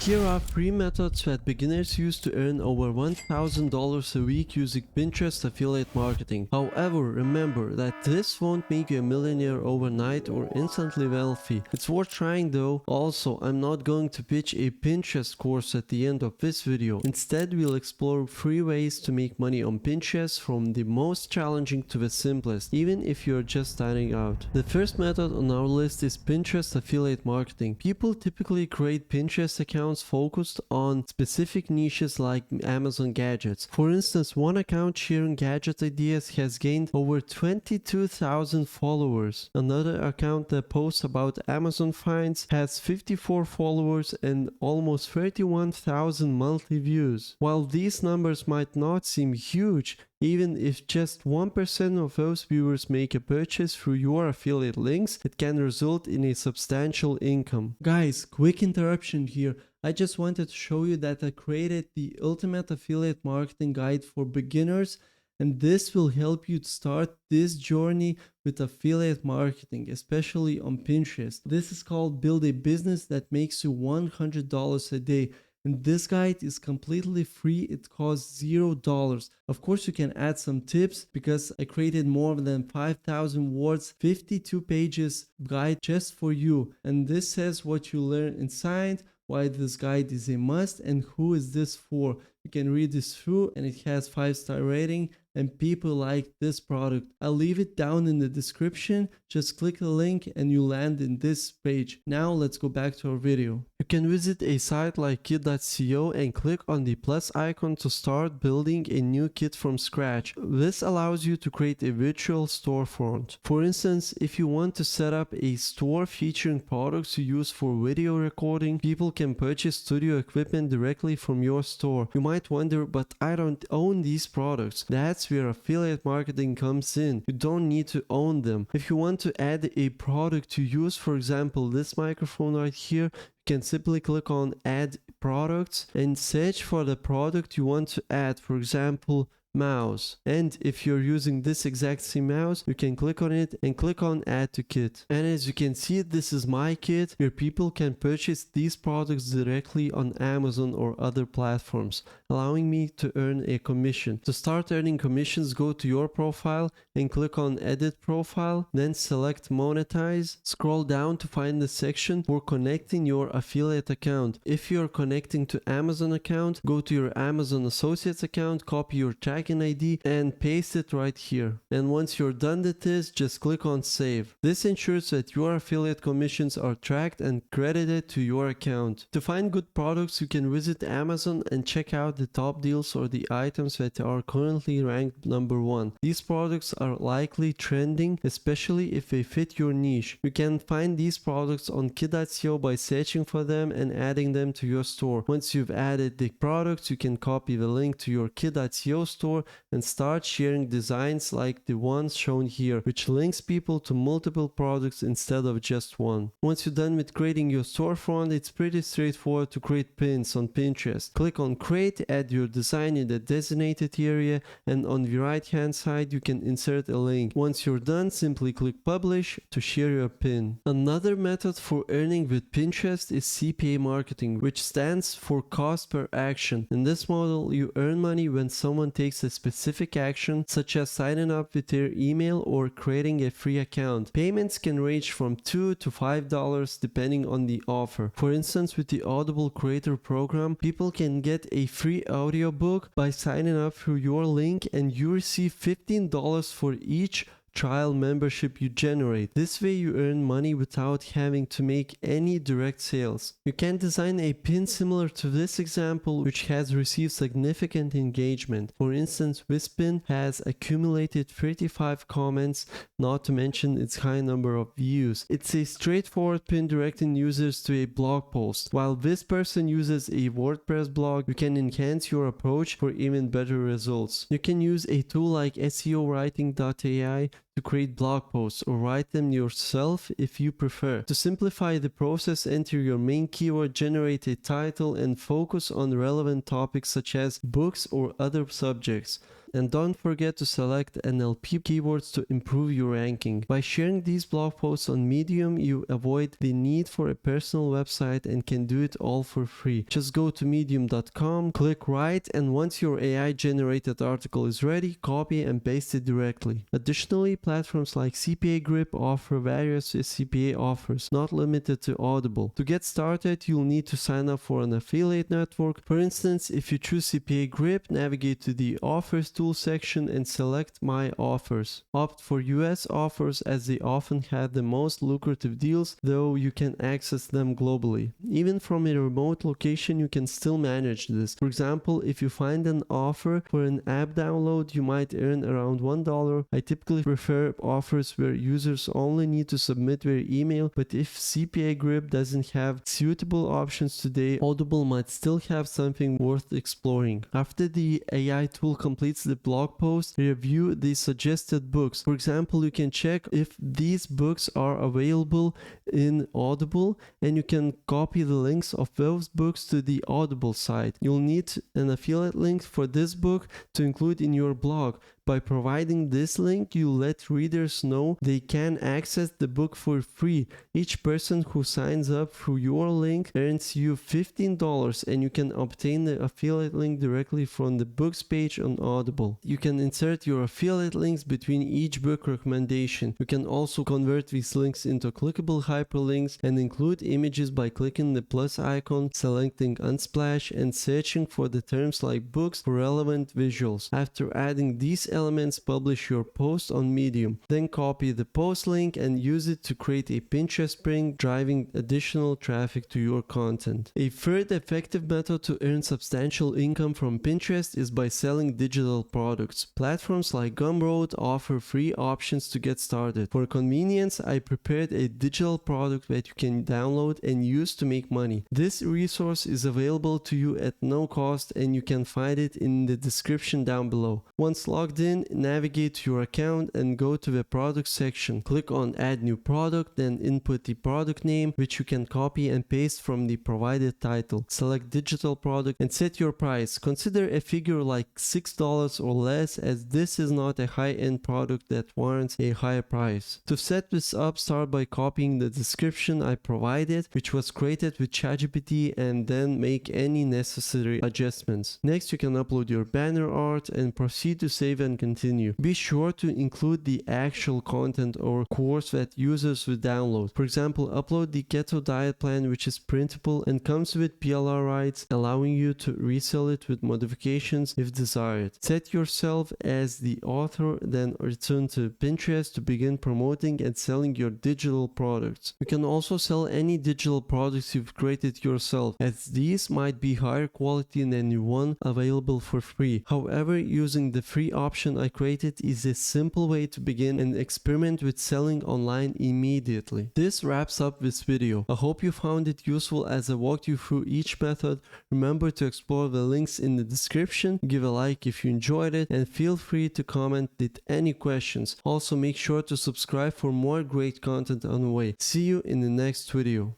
Here are 3 methods that beginners use to earn over $1,000 a week using Pinterest affiliate marketing. However, remember that this won't make you a millionaire overnight or instantly wealthy. It's worth trying though. Also, I'm not going to pitch a Pinterest course at the end of this video. Instead, we'll explore 3 ways to make money on Pinterest, from the most challenging to the simplest, even if you're just starting out. The first method on our list is Pinterest affiliate marketing. People typically create Pinterest accounts focused on specific niches like Amazon gadgets. For instance, one account sharing gadget ideas has gained over 22,000 followers. Another account that posts about Amazon finds has 54 followers and almost 31,000 monthly views. While these numbers might not seem huge, even if just 1% of those viewers make a purchase through your affiliate links, it can result in a substantial income. Guys, quick interruption here. I just wanted to show you that I created the ultimate affiliate marketing guide for beginners, and this will help you to start this journey with affiliate marketing, especially on Pinterest. This is called Build a Business That Makes You $100 a Day. And this guide is completely free. It costs $0. Of course, you can add some tips because I created more than 5,000 words, 52 pages guide just for you. And this says what you learn inside, why this guide is a must, and who is this for. You can read this through, and it has 5-star rating and people like this product. I'll leave it down in the description. Just click the link and you land in this page. Now let's go back to our video. You can visit a site like kit.co and click on the plus icon to start building a new kit from scratch. This allows you to create a virtual storefront. For instance, if you want to set up a store featuring products you use for video recording, people can purchase studio equipment directly from your store. You might wonder, but I don't own these products. That's where affiliate marketing comes in. You don't need to own them. If you want to add a product to use, for example, this microphone right here, you can simply click on add products and search for the product you want to add, for example, mouse. And if you're using this exact same mouse, you can click on it and click on add to kit. And as you can see, this is my kit where people can purchase these products directly on Amazon or other platforms, allowing me to earn a commission. To start earning commissions, go to your profile and click on edit profile, then select monetize. Scroll down to find the section for connecting your affiliate account. If you're connecting to Amazon account, go to your Amazon Associates account, copy your tracking ID and paste it right here. And once you're done with this, just click on save. This ensures that your affiliate commissions are tracked and credited to your account. To find good products, you can visit Amazon and check out the top deals or the items that are currently ranked number 1. These products are likely trending, especially if they fit your niche. You can find these products on kit.co by searching for them and adding them to your store. Once you've added the products, you can copy the link to your kit.co store and start sharing designs like the ones shown here, which links people to multiple products instead of just one. Once you're done with creating your storefront, it's pretty straightforward to create pins on Pinterest. Click on create, add your design in the designated area, and on the right hand side you can insert a link. Once you're done, simply click publish to share your pin. Another method for earning with Pinterest is CPA marketing, which stands for cost per action. In this model, you earn money when someone takes a specific action, such as signing up with their email or creating a free account. Payments can range from $2 to $5 depending on the offer. For instance, with the Audible Creator Program, people can get a free audiobook by signing up through your link, and you receive $15 for each trial membership you generate. This way you earn money without having to make any direct sales. You can design a pin similar to this example, which has received significant engagement. For instance, this pin has accumulated 35 comments, not to mention its high number of views. It's a straightforward pin directing users to a blog post. While this person uses a WordPress blog, you can enhance your approach for even better results. You can use a tool like SEOwriting.ai to create blog posts or write them yourself if you prefer. To simplify the process, enter your main keyword, generate a title, and focus on relevant topics such as books or other subjects. And don't forget to select NLP keywords to improve your ranking. By sharing these blog posts on Medium, you avoid the need for a personal website and can do it all for free. Just go to medium.com, click write, and once your AI generated article is ready, copy and paste it directly. Additionally, platforms like CPA Grip offer various CPA offers, not limited to Audible. To get started, you'll need to sign up for an affiliate network. For instance, if you choose CPA Grip, navigate to the Offers tool section and select My Offers. Opt for US offers as they often have the most lucrative deals, though you can access them globally. Even from a remote location, you can still manage this. For example, if you find an offer for an app download, you might earn around $1. I typically prefer offers where users only need to submit their email, but if CPA Grip doesn't have suitable options today, Audible might still have something worth exploring. After the AI tool completes the blog post, review the suggested books. For example, you can check if these books are available in Audible, and you can copy the links of those books to the Audible site. You'll need an affiliate link for this book to include in your blog. By providing this link, you let readers know they can access the book for free. Each person who signs up through your link earns you $15, and you can obtain the affiliate link directly from the books page on Audible. You can insert your affiliate links between each book recommendation. You can also convert these links into clickable hyperlinks and include images by clicking the plus icon, selecting Unsplash, and searching for the terms like books for relevant visuals. After adding these elements, publish your post on Medium. Then copy the post link and use it to create a Pinterest pin, driving additional traffic to your content. A third effective method to earn substantial income from Pinterest is by selling digital products. Platforms like Gumroad offer free options to get started. For convenience, I prepared a digital product that you can download and use to make money. This resource is available to you at no cost, and you can find it in the description down below. Once logged in, navigate to your account and go to the product section. Click on add new product, then input the product name, which you can copy and paste from the provided title. Select digital product and set your price. Consider a figure like $6 or less, as this is not a high-end product that warrants a higher price. To set this up, start by copying the description I provided, which was created with ChatGPT, and then make any necessary adjustments. Next, you can upload your banner art and proceed to save and continue. Be sure to include the actual content or course that users will download. For example, upload the Keto Diet Plan, which is printable and comes with PLR rights, allowing you to resell it with modifications if desired. Set yourself as the author, then return to Pinterest to begin promoting and selling your digital products. You can also sell any digital products you've created yourself, as these might be higher quality than the one available for free. However, using the free option I created is a simple way to begin and experiment with selling online immediately. This wraps up this video. I hope you found it useful as I walked you through each method. Remember to explore the links in the description, give a like if you enjoyed it, and feel free to comment with any questions. Also, make sure to subscribe for more great content on the way. See you in the next video.